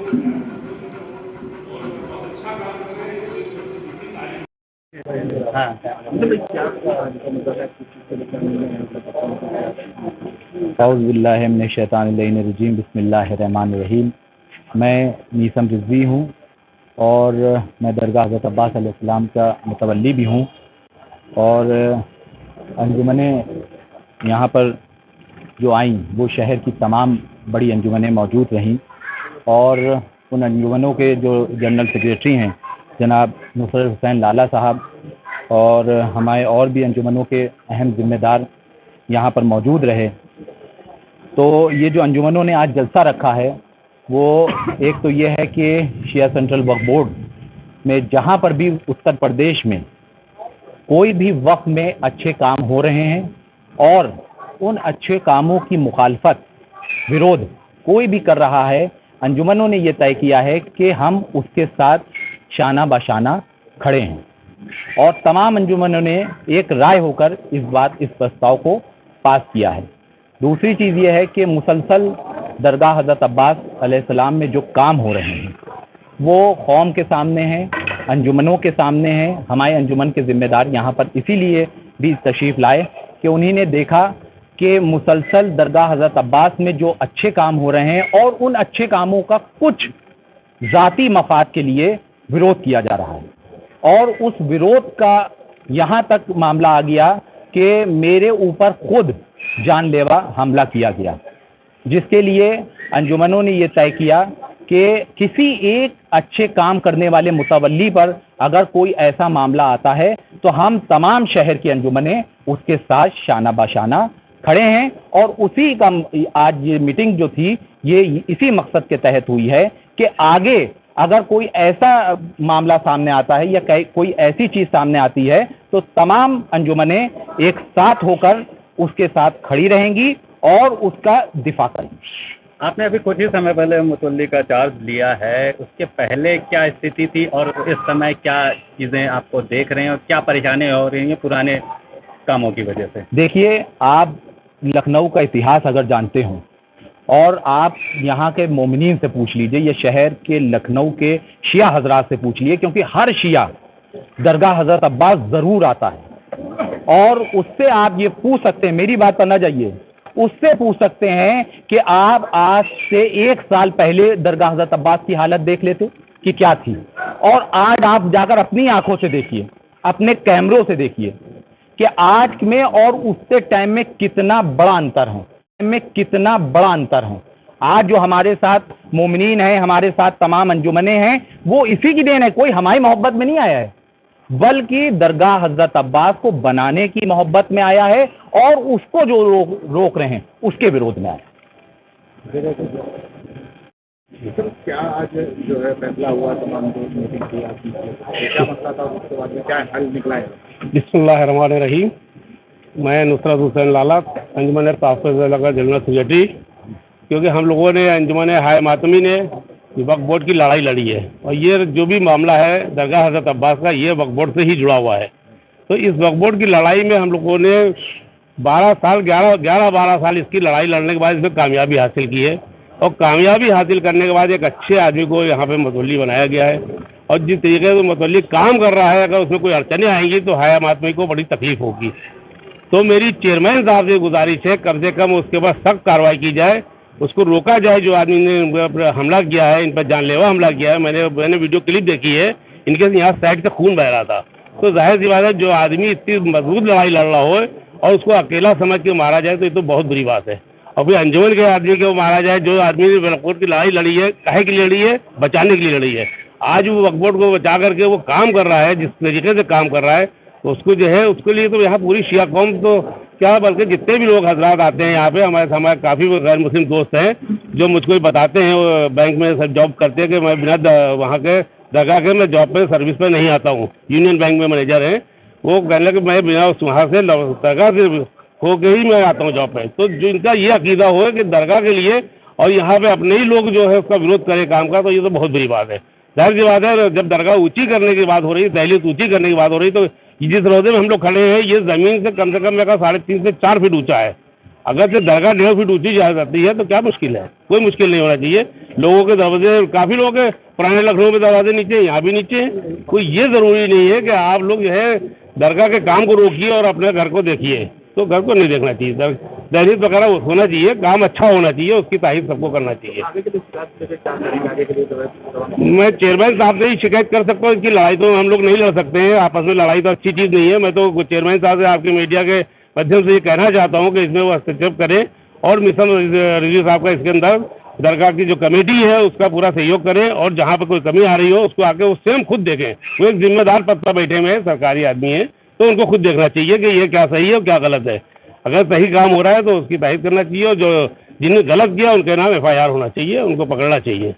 औज़ुबिल्लाहिमिनश्शैतानिर्रजीम बिस्मिल्लाहिर्रहमानिर्रहीम। मैं मीसम रिज़वी हूँ और मैं दरगाह हज़रत अब्बास अलैहिस्सलाम का मुतवल्ली भी हूँ। और अंजुमनें यहाँ पर जो आईं वो शहर की तमाम बड़ी अंजुमनें मौजूद रहीं और उन अंजुमनों के जो जनरल सेक्रेटरी हैं जनाब नुसरत हुसैन लाला साहब और हमारे और भी अंजुमनों के अहम ज़िम्मेदार यहाँ पर मौजूद रहे। तो ये जो अंजुमनों ने आज जलसा रखा है वो एक तो ये है कि शिया सेंट्रल वक्फ बोर्ड में जहाँ पर भी उत्तर प्रदेश में कोई भी वक्फ में अच्छे काम हो रहे हैं और उन अच्छे कामों की मुखालफत विरोध कोई भी कर रहा है, अंजुमनों ने ये तय किया है कि हम उसके साथ शाना बाशाना खड़े हैं और तमाम अंजुमनों ने एक राय होकर इस प्रस्ताव को पास किया है। दूसरी चीज़ ये है कि मुसलसल दरगाह हज़रत अब्बास अलैहिस्सलाम में जो काम हो रहे हैं वो कौम के सामने हैं, अंजुमनों के सामने हैं। हमारे अंजुमन के ज़िम्मेदार यहाँ पर इसीलिए भी तशरीफ़ लाए कि उन्हीं ने देखा कि मुसलसल दरगाह हज़रत अब्बास में जो अच्छे काम हो रहे हैं और उन अच्छे कामों का कुछ ज़ाती मफाद के लिए विरोध किया जा रहा है और उस विरोध का यहाँ तक मामला आ गया कि मेरे ऊपर खुद जानलेवा हमला किया गया, जिसके लिए अंजुमनों ने ये तय किया कि किसी एक अच्छे काम करने वाले मुतवल्ली पर अगर कोई ऐसा मामला आता है तो हम तमाम शहर की अंजुमनें उसके साथ शाना बाशाना खड़े हैं। और उसी का आज ये मीटिंग जो थी ये इसी मकसद के तहत हुई है कि आगे अगर कोई ऐसा मामला सामने आता है या कोई ऐसी चीज़ सामने आती है तो तमाम अंजुमनें एक साथ होकर उसके साथ खड़ी रहेंगी और उसका दिफा करेंगी। आपने अभी कुछ ही समय पहले मुतवल्ली का चार्ज लिया है, उसके पहले क्या स्थिति थी और इस समय क्या चीज़ें आपको देख रहे हैं और क्या परेशानी हो रही हैं पुराने कामों की वजह से? देखिए, आप लखनऊ का इतिहास अगर जानते हो और आप यहाँ के मोमिनीन से पूछ लीजिए, ये शहर के लखनऊ के शिया हजरात से पूछ लीजिए, क्योंकि हर शिया दरगाह हज़रत अब्बास ज़रूर आता है और उससे आप ये पूछ सकते हैं, मेरी बात पर ना जाइए, उससे पूछ सकते हैं कि आप आज से 1 साल पहले दरगाह हज़रत अब्बास की हालत देख लेते कि क्या थी और आज आप जाकर अपनी आंखों से देखिए, अपने कैमरों से देखिए कि आज में और उससे टाइम में कितना बड़ा अंतर है। आज जो हमारे साथ मोमिनीन हैं, हमारे साथ तमाम अंजुमनें हैं, वो इसी की देन है। कोई हमारी मोहब्बत में नहीं आया है बल्कि दरगाह हज़रत अब्बास को बनाने की मोहब्बत में आया है और उसको जो रोक रहे हैं उसके विरोध में आया। सर, क्या आज जो है फैसला हुआ, तमाम मीटिंग की आपकी, क्या मसला था, उसके बाद में क्या हल निकला है? बिस्मिल्लाहिर्रहमानिर्रहीम। मैं नुसरत हुसैन लाला, अंजुमन तहफ़्फ़ुज़ का जनरल सेक्रेटरी। क्योंकि हम लोगों ने अंजुमन हाय मातमी ने वक्फ बोर्ड की लड़ाई लड़ी है और ये जो भी मामला है दरगाह हज़रत अब्बास का, ये वक्फ बोर्ड से ही जुड़ा हुआ है। तो इस वक्फ बोर्ड की लड़ाई में हम लोगों ने 12 साल इसकी लड़ाई लड़ने के बाद इसमें कामयाबी हासिल की है और कामयाबी हासिल करने के बाद एक अच्छे आदमी को यहाँ पे मुतवल्ली बनाया गया है और जिस तरीके से मुतवल्ली काम कर रहा है, अगर उसमें कोई अड़चनें आएंगी तो हाय आदमी को बड़ी तकलीफ होगी। तो मेरी चेयरमैन साहब से गुजारिश है, कम से कम उसके बाद सख्त कार्रवाई की जाए, उसको रोका जाए। जो आदमी ने हमला किया है, इन पर जानलेवा हमला किया है, मैंने वीडियो क्लिप देखी है, इनके यहाँ साइड से खून बह रहा था। तो जाहिर सी बात है, जो आदमी इतनी मजबूत लड़ाई लड़ रहा हो और उसको अकेला समझ के मारा जाए तो ये तो बहुत बुरी बात है। और फिर अंजुमन के आदमी को मारा जाए, जो आदमी ने वक्फ बोर्ड की लड़ाई लड़ी है, काहे के लिए लड़ी है? बचाने के लिए लड़ी है। आज वो वक्फ बोर्ड को बचा करके वो काम कर रहा है, जिस तरीके से काम कर रहा है, तो उसको जो है उसके लिए तो यहाँ पूरी शिया कौम तो क्या, बल्कि जितने भी लोग हजरात आते हैं यहाँ पे, हमारे काफ़ी गैर मुस्लिम दोस्त हैं जो मुझको ही बताते हैं, वो बैंक में सब जॉब करते हैं कि मैं बिना वहाँ के दरगाह के मैं जॉब पे सर्विस पे नहीं आता हूँ। यूनियन बैंक में मैनेजर हैं, वो कहने लगे मैं बिना वहाँ से दरगाह से होके ही मैं आता हूँ जॉब पे। तो जो इनका ये अकीदा हो कि दरगाह के लिए और यहाँ पे अपने ही लोग जो है उसका विरोध करें काम का, तो ये तो बहुत बुरी बात है। जाहिर सी बात है, जब दरगाह ऊंची करने की बात हो रही है, दहलीज ऊंची करने की बात हो रही है, तो जिस रोजे में हम लोग खड़े हैं ये ज़मीन से कम मेरा 3.5 से 4 फीट ऊंचा है। अगर से दरगाह 1.5 फीट ऊंची जा जाती है तो क्या मुश्किल है? कोई मुश्किल नहीं होना चाहिए। लोगों के दरवाजे, काफ़ी लोगों के पुराने लखनऊ में दरवाजे नीचे हैं, यहाँ भी नीचे हैं। कोई ये ज़रूरी नहीं है कि आप लोग जो है दरगाह के काम को रोकिए और अपने घर को देखिए, तो घर को नहीं देखना चाहिए। दहलीज वगैरह होना चाहिए, काम अच्छा होना चाहिए, उसकी तारीफ सबको करना चाहिए। आगे के लिए शिकायत लेके क्या करेंगे? आगे के लिए जो है मैं चेयरमैन साहब से ही शिकायत कर सकता हूँ। इसकी लड़ाई तो हम लोग नहीं लड़ सकते हैं, आपस में लड़ाई तो अच्छी चीज़ नहीं है। मैं तो चेयरमैन साहब से आपके मीडिया के माध्यम से ये कहना चाहता हूँ कि इसमें वो हस्तक्षेप करें और मिशन रिव्यू साहब का इसके अंदर दरगाह की जो कमेटी है उसका पूरा सहयोग करें, और जहाँ पर कोई कमी आ रही हो उसको आके वो स्वयं खुद देखें। वो एक जिम्मेदार पद पर बैठे हुए हैं, सरकारी आदमी है, तो उनको खुद देखना चाहिए कि ये क्या सही है और क्या गलत है। अगर सही काम हो रहा है तो उसकी तारीफ करना चाहिए, और जो जिन्होंने गलत किया उनके नाम FIR होना चाहिए, उनको पकड़ना चाहिए।